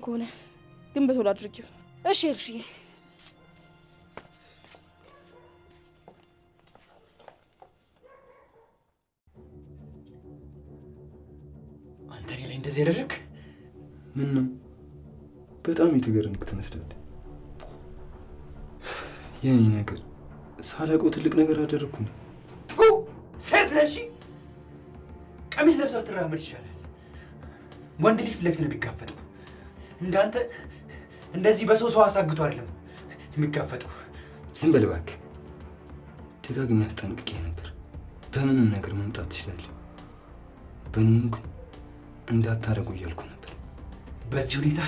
ከሆነ ግን በቶሎ አድርጊው እሺ እርሺ አንተ ላይ እንደዚህ ያደረክ ምን ነው? በጣም የተገረምክ ትመስላለህ። የኔ ነገር ሳላውቀው ትልቅ ነገር አደረኩኝ። ሴት ነሽ፣ ቀሚስ ለብሰህ ትራመድ ይሻላል። ወንድ ልጅ ፊት ለፊት ነው የሚጋፈጠው። እንዳንተ እንደዚህ በሰው ሰው አሳግቶ አይደለም የሚጋፈጠው። ዝም በል እባክህ። ደጋግሜ አስጠንቅቄ ነበር። በምንም ነገር መምጣት ትችላለህ፣ በምንም ግን እንዳታደርጉ እያልኩ ነበር። በዚህ ሁኔታ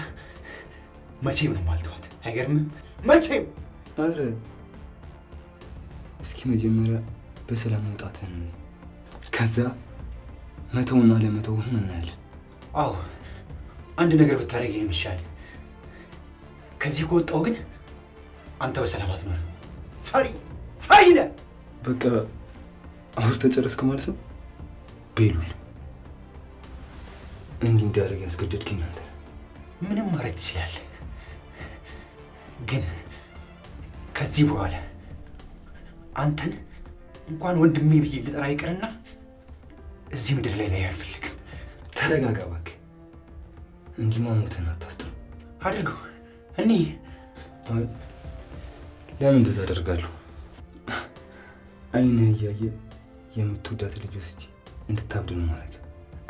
መቼም ነው ማልተዋት። አይገርምም? መቼም። አረ እስኪ መጀመሪያ በሰላም መውጣትህን ከዛ መተውና ለመተውህን እናያለን። አዎ አንድ ነገር ብታደርግ የሚሻል። ከዚህ ከወጣው ግን አንተ በሰላም አትኖርም። ፈሪ ነህ። በቃ አውርተህ ጨረስክ ማለት ነው? ቤሉል እንዲህ እንዳደርግ ያስገደድከኝ አንተ። ምንም ማድረግ ትችላለህ፣ ግን ከዚህ በኋላ አንተን እንኳን ወንድሜ ብዬ ልጠራ ይቅርና እዚህ ምድር ላይ አልፈልግም። ተረጋጋ እባክህ። እንዲህ ማሞተን አታፍጥር። አድርገው እኔ ለምን እንደዛ አደርጋለሁ? አይንህ እያየ የምትወዳት ልጅ ወስጄ እንድታብድ ነው ማድረግ።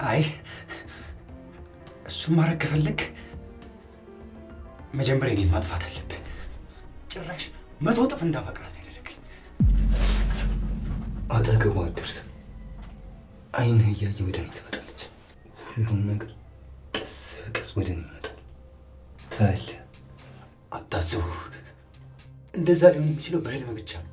አይ እሱን ማድረግ ከፈለግ መጀመሪያ እኔን ማጥፋት አለብህ። ጭራሽ 100 እጥፍ እንዳፈቅራት ነው ያደረገኝ። አጠገቧ አትደርስም። አይንህ እያየ ወደ እኔ ትመጣለች። ሁሉም ነገር ቀስ በቀስ ወደ እኔ ይመጣል። ታያለህ። አታስቡ፣ እንደዛ ሊሆን የሚችለው በህልም ብቻ ነው።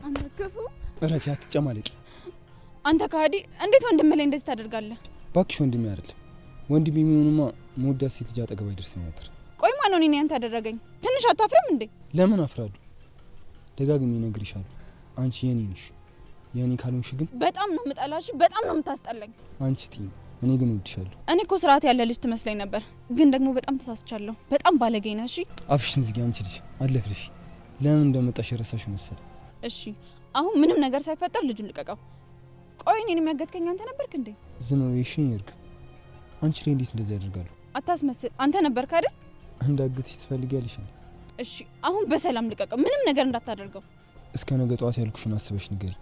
አንተ ክፉ! እረፊ፣ አትጨማለቂ። አንተ ከሃዲ! እንዴት ወንድም ላይ እንደዚህ ታደርጋለህ? ባክሽ ወንድሜ አይደለም። ወንድሜ የሚሆንማ መወዳት ሴት ልጅ አጠገብ አይደርስም ነበር። ቆይ ማን ነው እኔን ያንተ ያደረገኝ? ትንሽ አታፍርም እንዴ? ለምን አፍራለሁ? ደጋግሜ እነግርሻለሁ፣ አንቺ የኔ ነሽ። የኔ ካልሆንሽ ግን በጣም ነው የምጠላሽ፣ በጣም ነው የምታስጠላኝ። አንቺ ቲም፣ እኔ ግን እወድሻለሁ። እኔ እኮ ስርዓት ያለ ልጅ ትመስለኝ ነበር፣ ግን ደግሞ በጣም ተሳስቻለሁ። በጣም ባለጌ ነህ። እሺ አፍሽን ዝጊ አንቺ ልጅ፣ አለፍልፊ። ለምን እንደመጣሽ የረሳሽው መሰለ። እሺ አሁን ምንም ነገር ሳይፈጠር ልጁን ልቀቀው። ቆይ እኔን የሚያገትከኝ አንተ ነበርክ እንዴ? ዝም በይሽኝ ይርግ። አንቺ ላይ እንዴት እንደዚህ ያደርጋሉ? አታስመስል። አንተ ነበርክ አይደል? እንዳግትሽ ትፈልጊያለሽ እንዴ? እሺ አሁን በሰላም ልቀቀው፣ ምንም ነገር እንዳታደርገው። እስከ ነገ ጠዋት ያልኩሽን አስበሽ ንገሪ።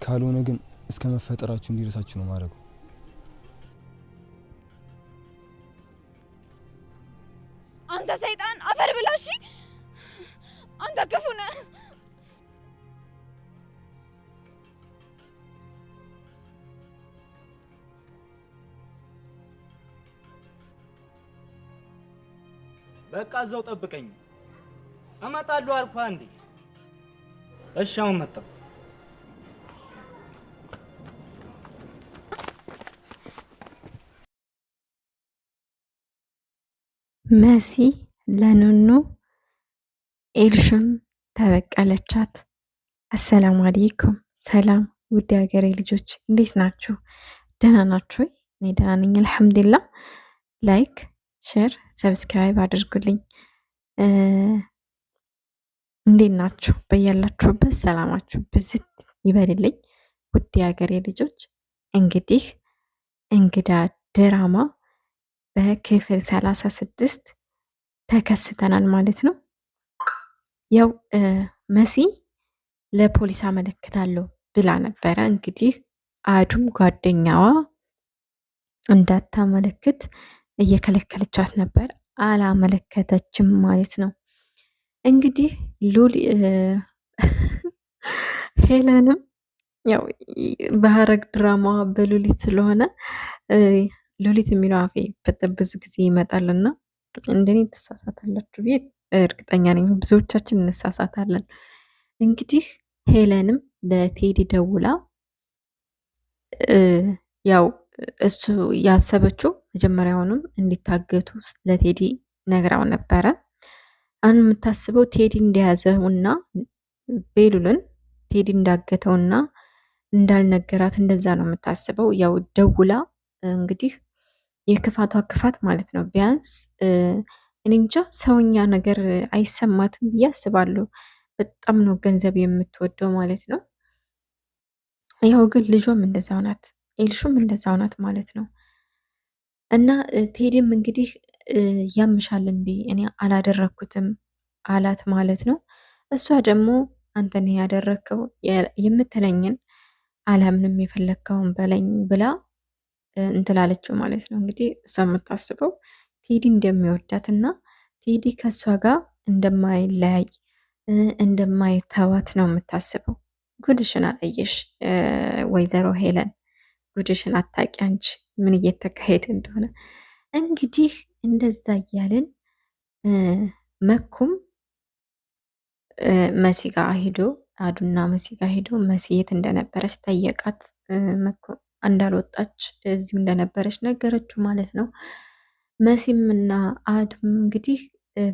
ካልሆነ ግን እስከ መፈጠራችሁ እንዲረሳችሁ ነው ማድረጉ። አንተ ሰይጣን አፈር ብላሽ! አንተ ክፉ ነህ። በቃ እዛው ጠብቀኝ፣ እመጣለሁ አልኩህ አንዴ። እሺ አሁን መጣሁ። መሲ ለኑኑ ኤልሽም ተበቀለቻት። አሰላሙ አለይኩም። ሰላም ውድ ሀገሬ ልጆች እንዴት ናችሁ? ደህና ናችሁ? እኔ ደህና ነኝ አልሐምዱሊላህ። ላይክ ሼር ሰብስክራይብ አድርጉልኝ። እንዴት ናችሁ? በያላችሁበት ሰላማችሁ ብዝት ይበልልኝ። ውድ ሀገሬ ልጆች እንግዲህ እንግዳ ድራማ በክፍል 36 ተከስተናል ማለት ነው። ያው መሲ ለፖሊስ አመለክታለሁ ብላ ነበረ። እንግዲህ አዱም ጓደኛዋ እንዳታመለክት እየከለከለቻት ነበር። አላመለከተችም ማለት ነው። እንግዲህ ሄለንም ያው በሀረግ ድራማ በሉሊት ስለሆነ ሉሊት የሚለው አፌ በጣም ብዙ ጊዜ ይመጣልና እንደኔ ትሳሳታላችሁ ብዬ እርግጠኛ ነኝ። ብዙዎቻችን እንሳሳታለን። እንግዲህ ሄለንም ለቴዲ ደውላ ያው እሱ ያሰበችው መጀመሪያውንም እንዲታገቱ ለቴዲ ነግራው ነበረ። አሁን የምታስበው ቴዲ እንደያዘውና ቤሉልን ቴዲ እንዳገተውና እንዳልነገራት እንደዛ ነው የምታስበው። ያው ደውላ እንግዲህ የክፋቷ ክፋት ማለት ነው። ቢያንስ እኔ እንጃ ሰውኛ ነገር አይሰማትም ብዬ አስባለሁ። በጣም ነው ገንዘብ የምትወደው ማለት ነው። ያው ግን ልጇም እንደዛው ናት፣ ኤልሹም እንደዛው ናት ማለት ነው። እና ቴዲም እንግዲህ ያምሻል እንዴ እኔ አላደረኩትም አላት ማለት ነው። እሷ ደግሞ አንተ ነህ ያደረከው የምትለኝን አላምንም የፈለግከውን በለኝ ብላ እንትላለችው ማለት ነው። እንግዲህ እሷ የምታስበው ቴዲ እንደሚወዳትና ቴዲ ከእሷ ጋር እንደማይለያይ እንደማይተዋት ነው የምታስበው። ጉድሽን አለየሽ ወይዘሮ ሄለን፣ ጉድሽን አታቂ አንቺ ምን እየተካሄደ እንደሆነ። እንግዲህ እንደዛ እያልን መኩም መሲ ጋር ሄዶ አዱና መሲ ጋር ሄዶ መሲ የት እንደነበረች ጠየቃት። መኩም እንዳልወጣች እዚሁ እንደነበረች ነገረችው ማለት ነው። መሲም እና አዱም እንግዲህ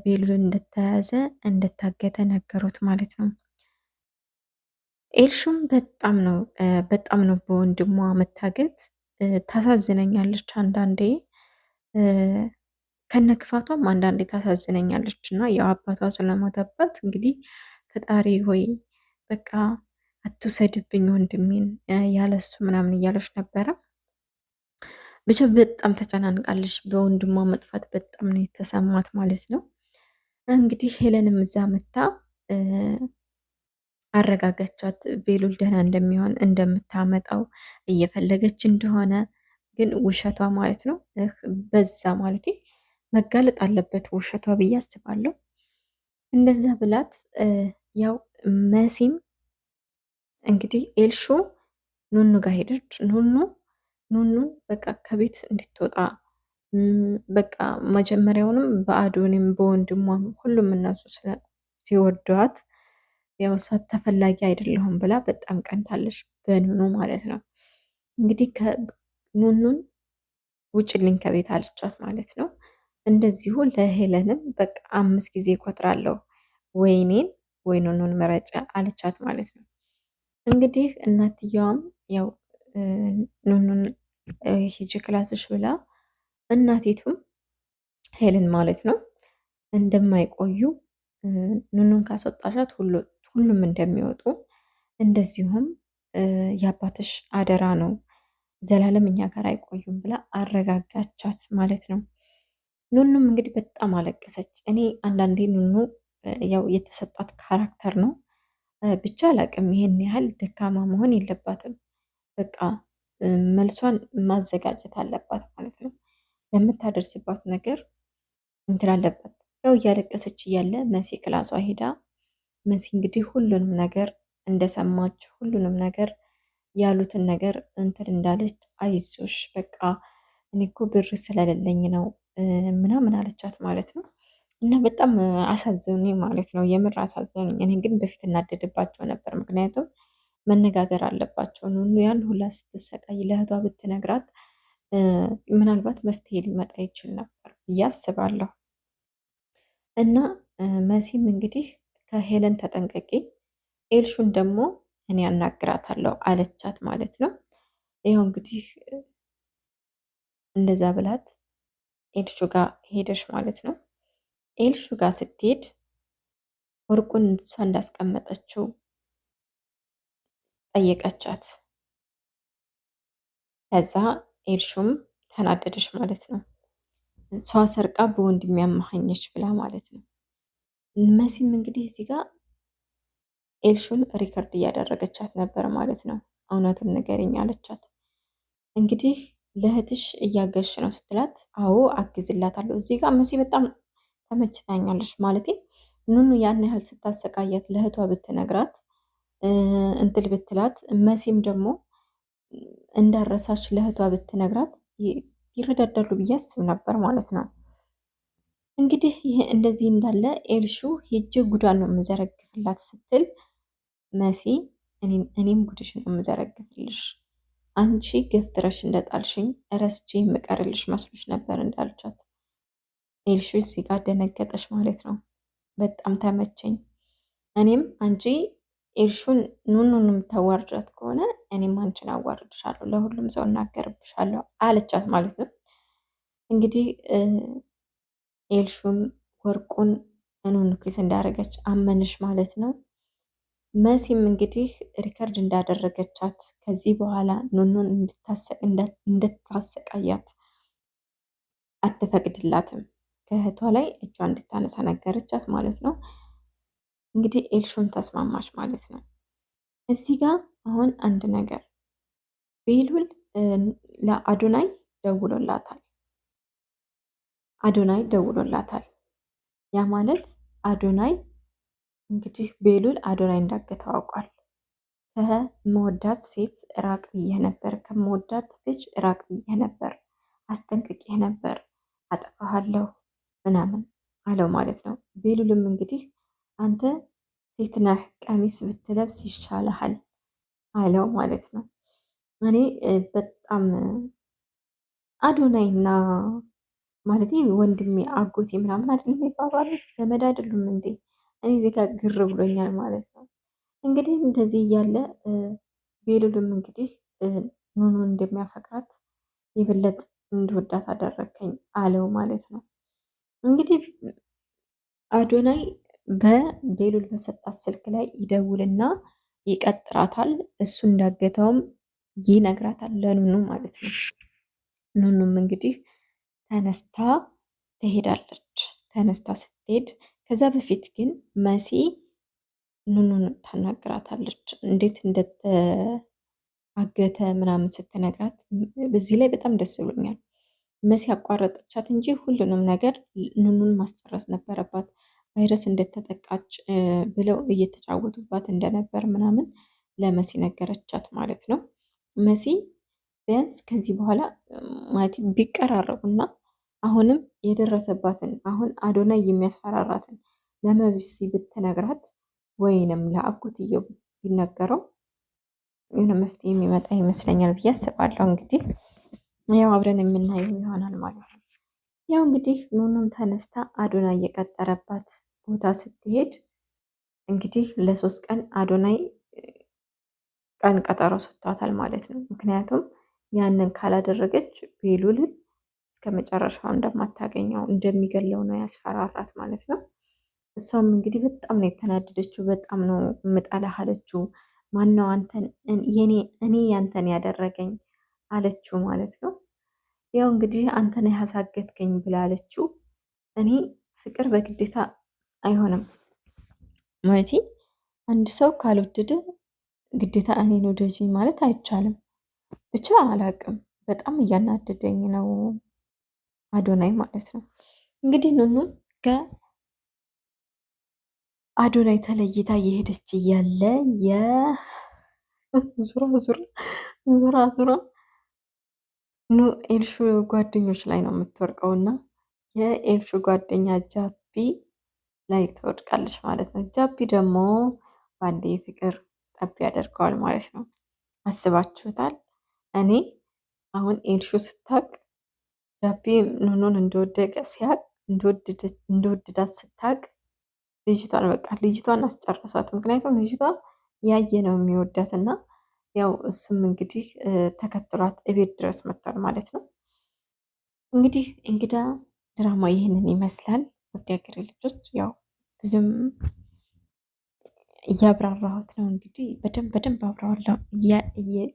ቤሉል እንደተያዘ እንደታገተ ነገሩት ማለት ነው። ኤልሹም በጣም ነው በወንድሟ መታገት ታሳዝነኛለች። አንዳንዴ ከነክፋቷም አንዳንዴ ታሳዝነኛለች እና ያው አባቷ ስለሞተባት እንግዲህ ፈጣሪ ሆይ በቃ አትውሰድብኝ ወንድሜን ያለሱ ምናምን እያለች ነበረ። ብቻ በጣም ተጨናንቃለች። በወንድሟ መጥፋት በጣም ነው የተሰማት ማለት ነው። እንግዲህ ሄለንም እዛ መታ አረጋጋቻት። ቤሉል ደህና እንደሚሆን እንደምታመጣው እየፈለገች እንደሆነ ግን ውሸቷ ማለት ነው በዛ ማለት መጋለጥ አለበት ውሸቷ ብዬ አስባለሁ። እንደዛ ብላት ያው መሲም እንግዲህ ኤልሹ ኑኑ ጋር ሄደች። ኑኑ በቃ ከቤት እንድትወጣ በቃ መጀመሪያውንም በአዶኒም በወንድሟም ሁሉም እነሱ ሲወዷት ያው እሷ ተፈላጊ አይደለሁም ብላ በጣም ቀንታለች በኑኑ ማለት ነው። እንግዲህ ኑኑን ውጭልኝ ከቤት አለቻት ማለት ነው። እንደዚሁ ለሄለንም በቃ 5 ጊዜ እቆጥራለሁ ወይኔን ወይ ኑኑን መረጫ አለቻት ማለት ነው። እንግዲህ እናትየዋም ያው ኑኑን ሂጂ ክላስሽ ብላ እናቲቱም ሄለን ማለት ነው እንደማይቆዩ ኑኑን ካስወጣሻት ሁሉም እንደሚወጡ እንደዚሁም የአባትሽ አደራ ነው ዘላለም እኛ ጋር አይቆዩም ብላ አረጋጋቻት ማለት ነው። ኑኑም እንግዲህ በጣም አለቀሰች። እኔ አንዳንዴ ኑኑ ያው የተሰጣት ካራክተር ነው ብቻ አላቅም። ይሄን ያህል ደካማ መሆን የለባትም። በቃ መልሷን ማዘጋጀት አለባት ማለት ነው። ለምታደርስባት ነገር እንትን አለባት። ያው እያለቀሰች እያለ መሲ ክላሷ ሄዳ መሲ እንግዲህ ሁሉንም ነገር እንደሰማች ሁሉንም ነገር ያሉትን ነገር እንትን እንዳለች አይዞሽ በቃ እኔ እኮ ብር ስለሌለኝ ነው ምናምን አለቻት ማለት ነው። እና በጣም አሳዘኑኝ ማለት ነው። የምር አሳዘኑኝ። እኔ ግን በፊት እናደድባቸው ነበር። ምክንያቱም መነጋገር አለባቸው። ኑኑ ያን ሁላ ስትሰቃይ ለእህቷ ብትነግራት ምናልባት መፍትሄ ሊመጣ ይችል ነበር ብዬ አስባለሁ። እና መሲም እንግዲህ ከሄለን ተጠንቀቂ፣ ኤልሹን ደግሞ እኔ አናግራታለሁ አለቻት ማለት ነው። ይኸው እንግዲህ እንደዛ ብላት ኤልሹ ጋር ሄደሽ ማለት ነው። ኤልሹ ጋር ስትሄድ ወርቁን እሷ እንዳስቀመጠችው ጠየቀቻት። ከዛ ኤልሹም ተናደደች ማለት ነው። እሷ ሰርቃ በወንድሜ ያመሃኘች ብላ ማለት ነው። መሲም እንግዲህ እዚህ ጋር ኤልሹን ሪከርድ እያደረገቻት ነበር ማለት ነው። እውነቱን ንገሪኝ አለቻት። እንግዲህ ለእህትሽ እያገሽ ነው ስትላት፣ አዎ አግዝላታለሁ። እዚህ ጋር መሲ በጣም ተመችታኛለች ማለት ኑኑ ያን ያህል ስታሰቃያት ለእህቷ ብትነግራት እንትል ብትላት፣ መሲም ደግሞ እንዳረሳች ለእህቷ ብትነግራት ይረዳዳሉ ብዬ አስብ ነበር ማለት ነው። እንግዲህ ይህ እንደዚህ እንዳለ ኤልሹ ሄጄ ጉዷን ነው የምዘረግፍላት ስትል መሲ እኔም ጉድሽን ነው የምዘረግፍልሽ፣ አንቺ ገፍትረሽ እንደጣልሽኝ ረስቼ የምቀርልሽ መስሎሽ ነበር እንዳልቻት ኤልሹ እዚህ ጋር ደነገጠች ማለት ነው። በጣም ተመቸኝ። እኔም አንቺ ኤልሹን ኑኑን የምታዋርጃት ከሆነ እኔም አንቺን አዋርድሻለሁ፣ ለሁሉም ሰው እናገርብሻለሁ አለቻት ማለት ነው። እንግዲህ ኤልሹም ወርቁን ኑኑ ኪስ እንዳደረገች አመንሽ ማለት ነው። መሲም እንግዲህ ሪከርድ እንዳደረገቻት ከዚህ በኋላ ኑኑን እንድታሰቃያት አትፈቅድላትም። ከእህቷ ላይ እጇ እንድታነሳ ነገረቻት ማለት ነው። እንግዲህ ኤልሹም ተስማማች ማለት ነው። እዚህ ጋር አሁን አንድ ነገር ቤሉል ለአዶናይ ደውሎላታል። ያ ማለት አዶናይ እንግዲህ ቤሉል አዶናይ እንዳገተው አውቋል። ከመወዳት ሴት ራቅ ብዬ ነበር፣ ከመወዳት ልጅ ራቅ ብዬ ነበር፣ አስጠንቅቄ ነበር፣ አጠፋሃለሁ ምናምን አለው ማለት ነው። ቤሉልም እንግዲህ አንተ ሴት ነህ፣ ቀሚስ ብትለብስ ይሻልሃል አለው ማለት ነው። እኔ በጣም አዶናይና ማለት ወንድሜ አጎቴ ምናምን አይደለም የሚባባሉት፣ ዘመድ አይደሉም እንዴ? እኔ እዚህ ጋር ግር ብሎኛል ማለት ነው። እንግዲህ እንደዚህ እያለ ቤሉልም እንግዲህ ኑኑን እንደሚያፈቅራት የበለጥ እንድወዳት አደረከኝ አለው ማለት ነው። እንግዲህ አዶናይ በቤሉል በሰጣት ስልክ ላይ ይደውልና ይቀጥራታል። እሱ እንዳገተውም ይነግራታል ለኑኑ ማለት ነው። ኑኑም እንግዲህ ተነስታ ትሄዳለች። ተነስታ ስትሄድ ከዛ በፊት ግን መሲ ኑኑን ታናግራታለች። እንዴት እንደተአገተ ምናምን ስትነግራት በዚህ ላይ በጣም ደስ ብሎኛል። መሲ አቋረጠቻት እንጂ ሁሉንም ነገር ኑኑን ማስጨረስ ነበረባት። ቫይረስ እንደተጠቃች ብለው እየተጫወቱባት እንደነበር ምናምን ለመሲ ነገረቻት ማለት ነው። መሲ ቢያንስ ከዚህ በኋላ ማለት ቢቀራረቡና አሁንም የደረሰባትን አሁን አዶናይ የሚያስፈራራትን ለመሲ ብትነግራት ወይንም ለአጎትየው ቢነገረው የሆነ መፍትሄ የሚመጣ ይመስለኛል ብዬ አስባለሁ። እንግዲህ ያው አብረን የምናየው ይሆናል ማለት ነው። ያው እንግዲህ ኑኑም ተነስታ አዶናይ የቀጠረባት ቦታ ስትሄድ እንግዲህ ለ3 ቀን አዶናይ ቀን ቀጠሮ ሰጥቷታል ማለት ነው። ምክንያቱም ያንን ካላደረገች ቤሉልን እስከ መጨረሻው እንደማታገኘው እንደሚገለው ነው ያስፈራራት ማለት ነው። እሷም እንግዲህ በጣም ነው የተናደደችው። በጣም ነው የምጠላህ አለችው። ማነው አንተን እኔ ያንተን ያደረገኝ አለችው ማለት ነው። ያው እንግዲህ አንተን ያሳገትከኝ ብላለችው። እኔ ፍቅር በግዴታ አይሆንም ማለት አንድ ሰው ካልወደደ ግዴታ እኔን ወደጂ ማለት አይቻልም። ብቻ አላቅም፣ በጣም እያናደደኝ ነው አዶናይ ማለት ነው። እንግዲህ ኑኑ ከአዶናይ ተለይታ የሄደች እያለ ዙራ ኤልሹ ጓደኞች ላይ ነው የምትወርቀው እና የኤልሹ ጓደኛ ጃፒ ላይ ትወድቃለች ማለት ነው። ጃፒ ደግሞ በአንዴ ፍቅር ጠብ ያደርገዋል ማለት ነው። አስባችሁታል? እኔ አሁን ኤልሹ ስታቅ ጃፒ ኑኑን እንደወደቀ ሲያቅ እንደወደዳት ስታቅ ልጅቷን በቃ ልጅቷን አስጨረሷት። ምክንያቱም ልጅቷ ያየ ነው የሚወዳት እና ያው እሱም እንግዲህ ተከትሏት እቤት ድረስ መጥቷል ማለት ነው። እንግዲህ እንግዳ ድራማ ይህንን ይመስላል። ውድ ሀገሬ ልጆች ያው ብዙም እያብራራሁት ነው እንግዲህ በደንብ አብራዋለሁ።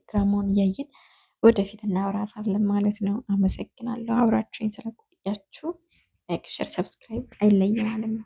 ድራማውን እያየን ወደፊት እናብራራለን ማለት ነው። አመሰግናለሁ አብራችሁኝ ስለቆያችሁ። ላይክ፣ ሸር፣ ሰብስክራይብ አይለኝም ማለት ነው።